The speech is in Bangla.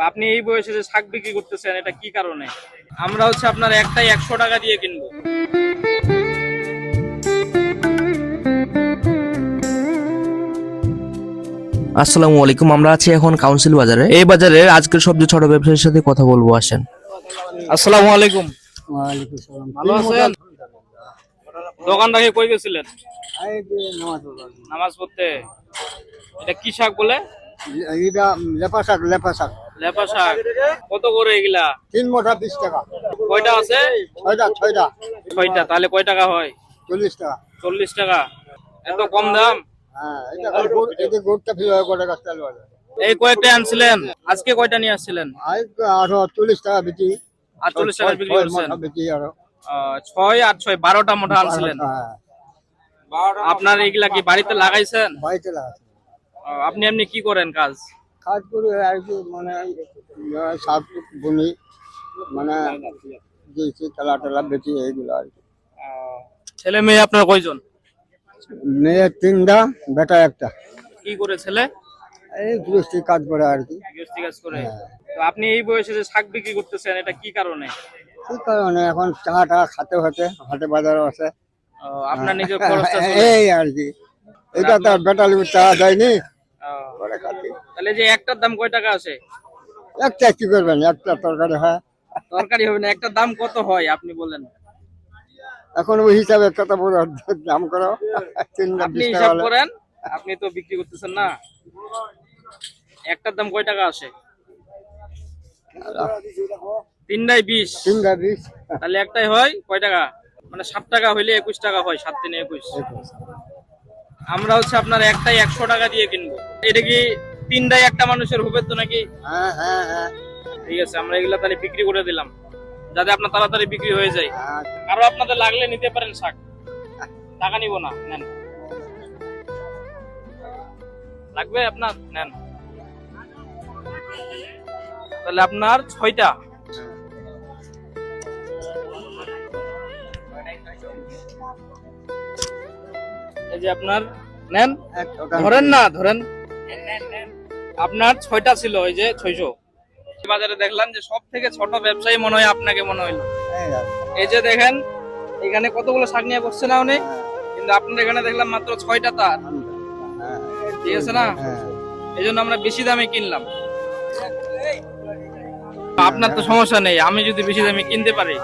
আপনি এই বয়সে যে শাক বিক্রি করতেছেন এটা কি কারণে? আমরা হচ্ছে আপনার একটাই 100 টাকা দিয়ে কিনবো। আসসালামু আলাইকুম। আমরা আছি এখন কাউন্সিল বাজারে। এই বাজারের আজকের সবচেয়ে ছোট ব্যবসায়ীর সাথে কথা বলবো, আসেন। আসসালামু আলাইকুম। ওয়ালাইকুম সালাম। ভালো আছেন? দোকান রেখে কই গেছিলেন? এই যে নামাজ পড়লাম। নামাজ পড়তে। এটা কি শাক বলে? এইটা লেপা শাক, লেপা শাক। লেপা শাক। কত করে এগুলা? 3 মোটা 20 টাকা। কয়টা আছে? 6টা 6টা। 6টা। তাহলে কয় টাকা হয়? 40 টাকা। 40 টাকা। এত কম দাম? হ্যাঁ, এটা গোটটা ফিরে গোটা গাছ চালু আছে। এই কয়েকটা আনছিলেন, আজকে কয়টা নিয়ে আসছিলেন? আই আরো 40 টাকা বিক্রি। 48 টাকা বিক্রি করছেন। মোটা বিক্রি আরো। 6 আর 6 12টা মোটা আনছিলেন। হ্যাঁ, আপনার এগুলা কি বাড়িতে লাগাইছেন? বাড়িতে লাগাচ্ছে। আপনি এমনি কি করেন কাজ? কাজ করে আর কি মানে শাক বুনি মানে দিয়েছি তেলা টেলা বেশি এইগুলো আর কি। ছেলে মেয়ে আপনার কয়জন? মেয়ে 3টা, বেটা 1টা। কি করে ছেলে? এই গৃহস্থী কাজ করে আর কি। গৃহস্থী কাজ করে। তো আপনি এই বয়সে যে শাক বিক্রি করতেছেন এটা কি কারণে? কি কারণে এখন চাটা খাতে হতে হাটে বাজারও আছে। আপনার নিজের খরচটা চলে। এই আর কি, এটা তো বেটালি চা দেয়নি। তাহলে যে একটার দাম কয় টাকা আছে? একটা কি করবেন, একটা তরকারি হয়। তরকারি হবে না, একটার দাম কত হয় আপনি বলেন? এখন ওই হিসাবে কত বড় দাম করো। আপনি হিসাব করেন, আপনি তো বিক্রি করতেছেন না। একটার দাম কয় টাকা আসে? 3টায় 20। 3টা 20। তাহলে একটাই হয় কয় টাকা? মানে 7 টাকা হইলে 21 টাকা হয়, 7 3 21। আমরা হচ্ছে আপনার একটাই 100 টাকা দিয়ে কিনবো। এটা কি 3টায় একটা মানুষের হবে তো নাকি? হ্যাঁ হ্যাঁ হ্যাঁ। ঠিক আছে, আমরা এগুলা তাহলে বিক্রি করে দিলাম যাতে আপনার তাড়াতাড়ি বিক্রি হয়ে যায়। আরো আপনাদের লাগলে নিতে পারেন শাক, টাকা নিব না, নেন। লাগবে আপনার, নেন। তাহলে আপনার 6টা। এই যে আপনার নেন, ধরেন না, ধরেন। আপনার 6টা ছিল, এই যে 600। বাজারে দেখলাম যে সব থেকে ছোট ব্যবসায়ী মনে হয় আপনাকে মনে হইলো। এই যে দেখেন এখানে কতগুলো শাক নিয়ে বসছে না উনি, কিন্তু আপনার এখানে দেখলাম মাত্র 6টা তার। ঠিক আছে না? এই জন্য আমরা বেশি দামে কিনলাম। আপনার তো সমস্যা নেই, আমি যদি বেশি দামে কিনতে পারি।